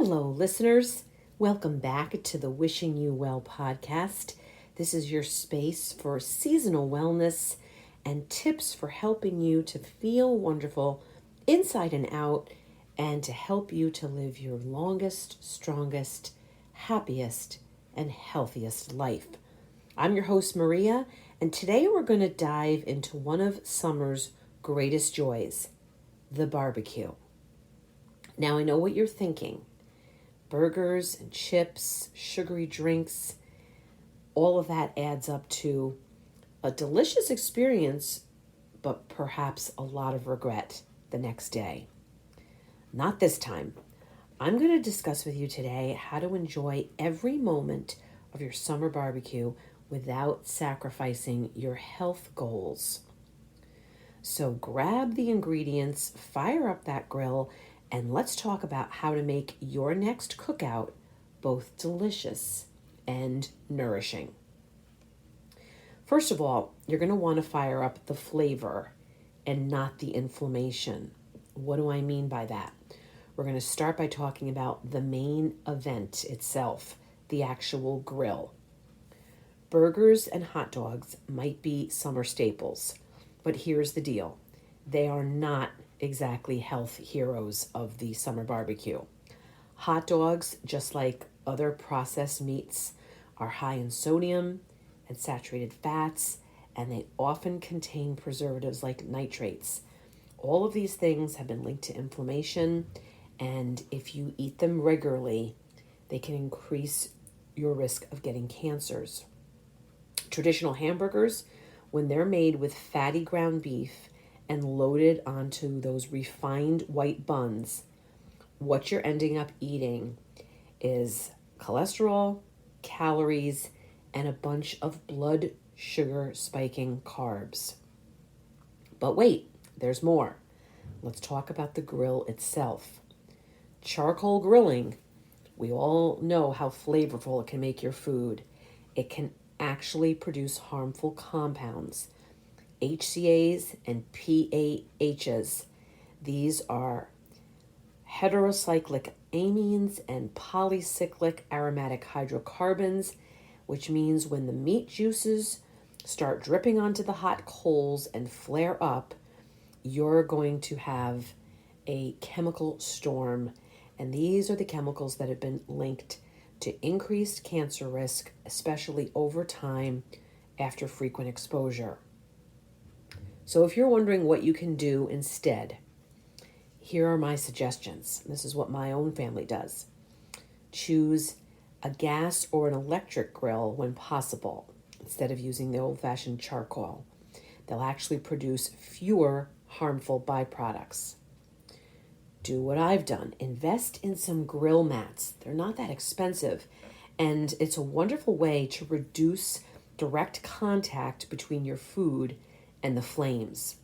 Hello, listeners. Welcome back to the Wishing You Well podcast. This is your space for seasonal wellness and tips for helping you to feel wonderful inside and out and to help you to live your longest, strongest, happiest, and healthiest life. I'm your host, Maria, and today we're going to dive into one of summer's greatest joys, the barbecue. Now, I know what you're thinking. Burgers and chips, sugary drinks, all of that adds up to a delicious experience, but perhaps a lot of regret the next day. Not this time. I'm going to discuss with you today how to enjoy every moment of your summer barbecue without sacrificing your health goals. So grab the ingredients, fire up that grill, and let's talk about how to make your next cookout both delicious and nourishing. First of all, you're going to want to fire up the flavor and not the inflammation. What do I mean by that? We're going to start by talking about the main event itself, the actual grill. Burgers and hot dogs might be summer staples, but here's the deal. They are not exactly health heroes of the summer barbecue. Hot dogs, just like other processed meats, are high in sodium and saturated fats, and they often contain preservatives like nitrates. All of these things have been linked to inflammation, and if you eat them regularly, they can increase your risk of getting cancers. Traditional hamburgers, when they're made with fatty ground beef and loaded onto those refined white buns, what you're ending up eating is cholesterol, calories, and a bunch of blood sugar spiking carbs. But wait, there's more. Let's talk about the grill itself. Charcoal grilling, we all know how flavorful it can make your food. It can actually produce harmful compounds. HCAs and PAHs. These are heterocyclic amines and polycyclic aromatic hydrocarbons, which means when the meat juices start dripping onto the hot coals and flare up, you're going to have a chemical storm. And these are the chemicals that have been linked to increased cancer risk, especially over time after frequent exposure. So if you're wondering what you can do instead, here are my suggestions. This is what my own family does. Choose a gas or an electric grill when possible, instead of using the old-fashioned charcoal. They'll actually produce fewer harmful byproducts. Do what I've done. Invest in some grill mats. They're not that expensive, and it's a wonderful way to reduce direct contact between your food and the flames.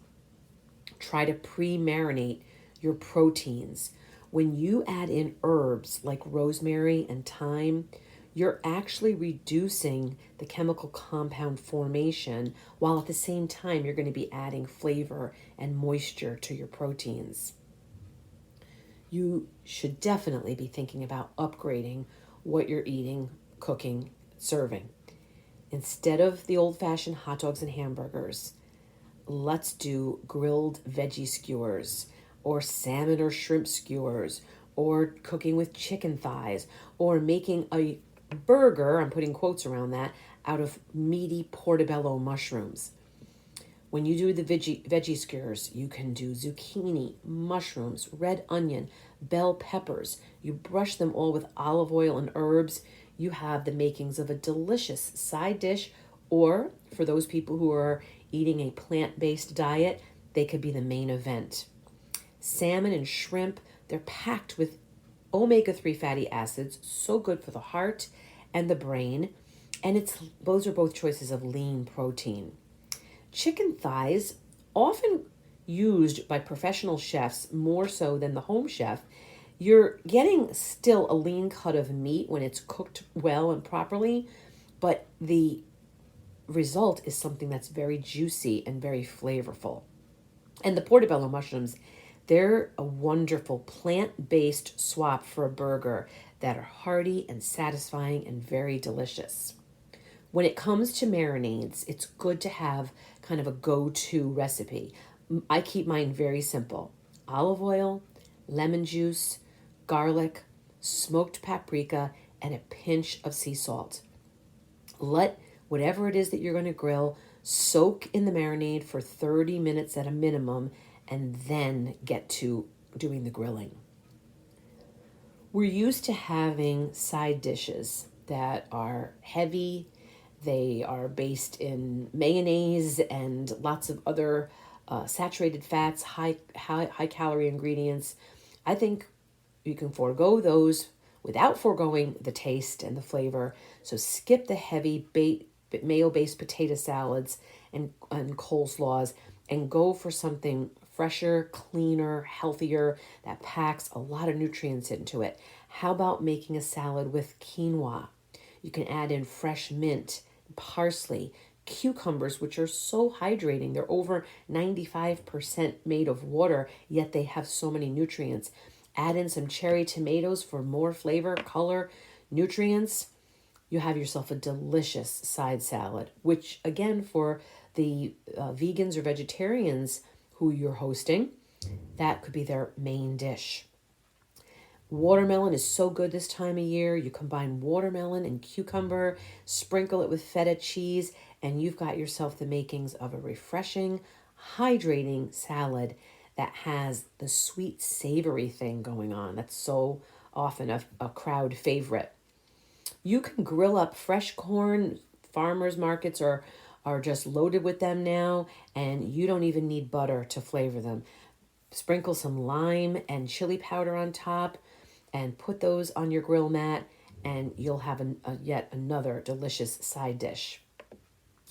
Try to pre-marinate your proteins. When you add in herbs like rosemary and thyme, you're actually reducing the chemical compound formation, while at the same time you're going to be adding flavor and moisture to your proteins. You should definitely be thinking about upgrading what you're eating, cooking, serving. Instead of the old-fashioned hot dogs and hamburgers, let's do grilled veggie skewers or salmon or shrimp skewers, or cooking with chicken thighs, or making a burger, I'm putting quotes around that, out of meaty portobello mushrooms. When you do the veggie skewers, you can do zucchini, mushrooms, red onion, bell peppers. You brush them all with olive oil and herbs. You have the makings of a delicious side dish, or for those people who are eating a plant-based diet, they could be the main event. Salmon and shrimp, they're packed with omega-3 fatty acids, so good for the heart and the brain, and those are both choices of lean protein. Chicken thighs, often used by professional chefs more so than the home chef, you're getting still a lean cut of meat when it's cooked well and properly, but the result is something that's very juicy and very flavorful. And the portobello mushrooms, They're a wonderful plant-based swap for a burger that are hearty and satisfying and very delicious. When it comes to marinades, it's good to have kind of a go-to recipe. I keep mine very simple. Olive oil, lemon juice, garlic, smoked paprika, and a pinch of sea salt. Let whatever it is that you're going to grill soak in the marinade for 30 minutes at a minimum, and then get to doing the grilling. We're used to having side dishes that are heavy. They are based in mayonnaise and lots of other saturated fats, high calorie ingredients. I think you can forego those without foregoing the taste and the flavor. So skip the heavy mayo-based potato salads and coleslaws, and go for something fresher, cleaner, healthier, that packs a lot of nutrients into it. How about making a salad with quinoa? You can add in fresh mint, parsley, cucumbers, which are so hydrating. They're over 95% made of water, yet they have so many nutrients. Add in some cherry tomatoes for more flavor, color, nutrients. You have yourself a delicious side salad, which again, for the vegans or vegetarians who you're hosting, that could be their main dish. Watermelon is so good this time of year. You combine watermelon and cucumber, sprinkle it with feta cheese, and you've got yourself the makings of a refreshing, hydrating salad that has the sweet, savory thing going on. That's so often a crowd favorite. You can grill up fresh corn. Farmers markets are just loaded with them now, and you don't even need butter to flavor them. Sprinkle some lime and chili powder on top and put those on your grill mat, and you'll have yet another delicious side dish.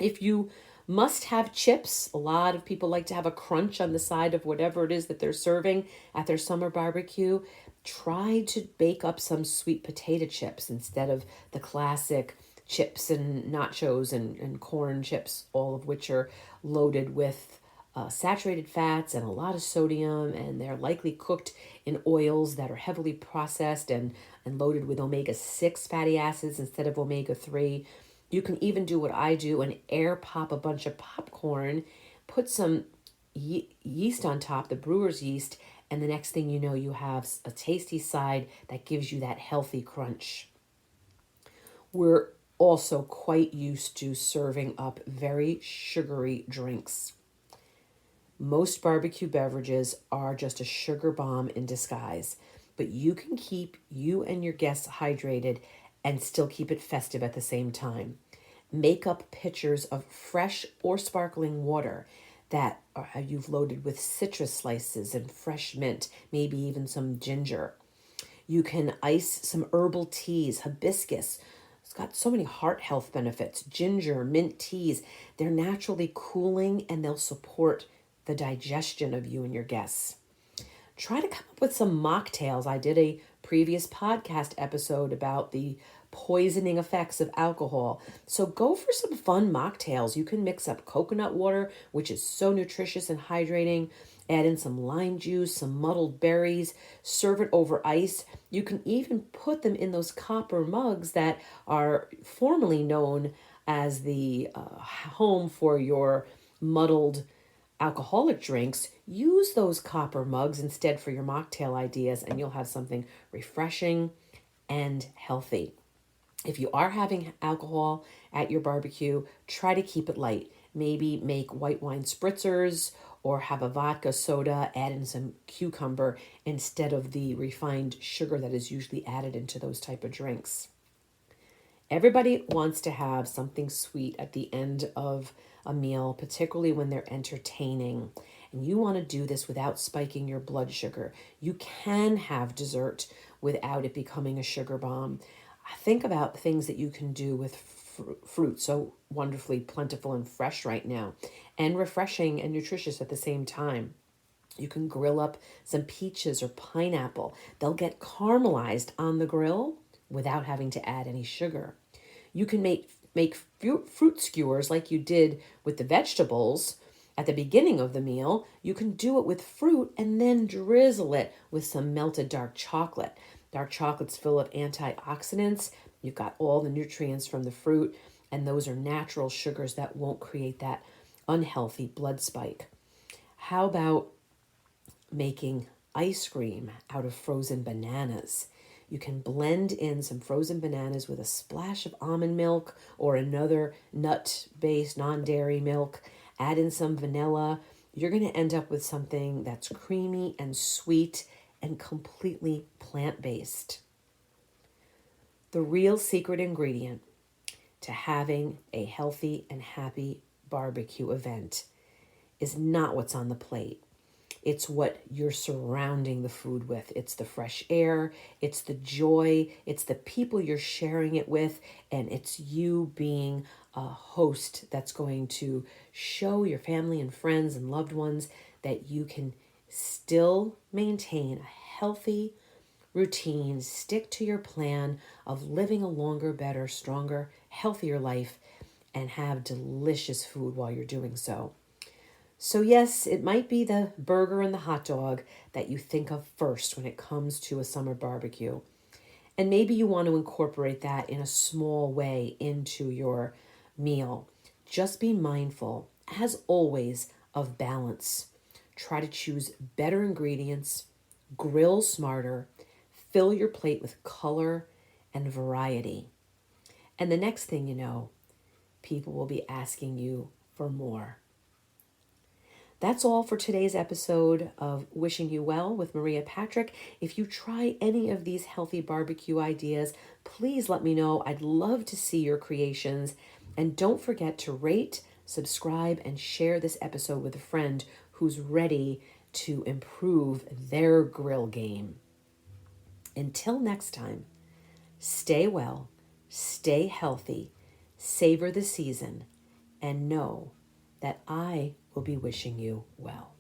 If you must have chips, a lot of people like to have a crunch on the side of whatever it is that they're serving at their summer barbecue. Try to bake up some sweet potato chips instead of the classic chips and nachos and corn chips, all of which are loaded with saturated fats and a lot of sodium, and they're likely cooked in oils that are heavily processed and loaded with omega-6 fatty acids instead of omega-3. You can even do what I do and air pop a bunch of popcorn, put some yeast on top, the brewer's yeast, and the next thing you know, you have a tasty side that gives you that healthy crunch. We're also quite used to serving up very sugary drinks. Most barbecue beverages are just a sugar bomb in disguise, but you can keep you and your guests hydrated and still keep it festive at the same time. Make up pitchers of fresh or sparkling water that you've loaded with citrus slices and fresh mint, maybe even some ginger. You can ice some herbal teas, hibiscus. It's got so many heart health benefits. Ginger, mint teas, they're naturally cooling and they'll support the digestion of you and your guests. Try to come up with some mocktails. I did a previous podcast episode about the poisoning effects of alcohol. So go for some fun mocktails. You can mix up coconut water, which is so nutritious and hydrating. Add in some lime juice, some muddled berries, serve it over ice. You can even put them in those copper mugs that are formerly known as the home for your muddled alcoholic drinks. Use those copper mugs instead for your mocktail ideas, and you'll have something refreshing and healthy. If you are having alcohol at your barbecue, try to keep it light. Maybe make white wine spritzers or have a vodka soda, add in some cucumber instead of the refined sugar that is usually added into those type of drinks. Everybody wants to have something sweet at the end of a meal, particularly when they're entertaining. And you want to do this without spiking your blood sugar. You can have dessert without it becoming a sugar bomb. Think about things that you can do with fruit, so wonderfully plentiful and fresh right now, and refreshing and nutritious at the same time. You can grill up some peaches or pineapple. They'll get caramelized on the grill without having to add any sugar. You can make fruit skewers like you did with the vegetables, At the beginning of the meal, you can do it with fruit and then drizzle it with some melted dark chocolate. Dark chocolate's full of antioxidants. You've got all the nutrients from the fruit, and those are natural sugars that won't create that unhealthy blood spike. How about making ice cream out of frozen bananas? You can blend in some frozen bananas with a splash of almond milk or another nut-based non-dairy milk. Add in some vanilla. You're going to end up with something that's creamy and sweet and completely plant-based. The real secret ingredient to having a healthy and happy barbecue event is not what's on the plate. It's what you're surrounding the food with. It's the fresh air, it's the joy, it's the people you're sharing it with, and it's you being a host that's going to show your family and friends and loved ones that you can still maintain a healthy routine, stick to your plan of living a longer, better, stronger, healthier life, and have delicious food while you're doing so. So yes, it might be the burger and the hot dog that you think of first when it comes to a summer barbecue. And maybe you want to incorporate that in a small way into your meal. Just be mindful, as always, of balance. Try to choose better ingredients, grill smarter, fill your plate with color and variety. And the next thing you know, people will be asking you for more. That's all for today's episode of Wishing You Well with Maria Patrick. If you try any of these healthy barbecue ideas, please let me know. I'd love to see your creations. And don't forget to rate, subscribe, and share this episode with a friend who's ready to improve their grill game. Until next time, stay well, stay healthy, savor the season, and know that I will be wishing you well.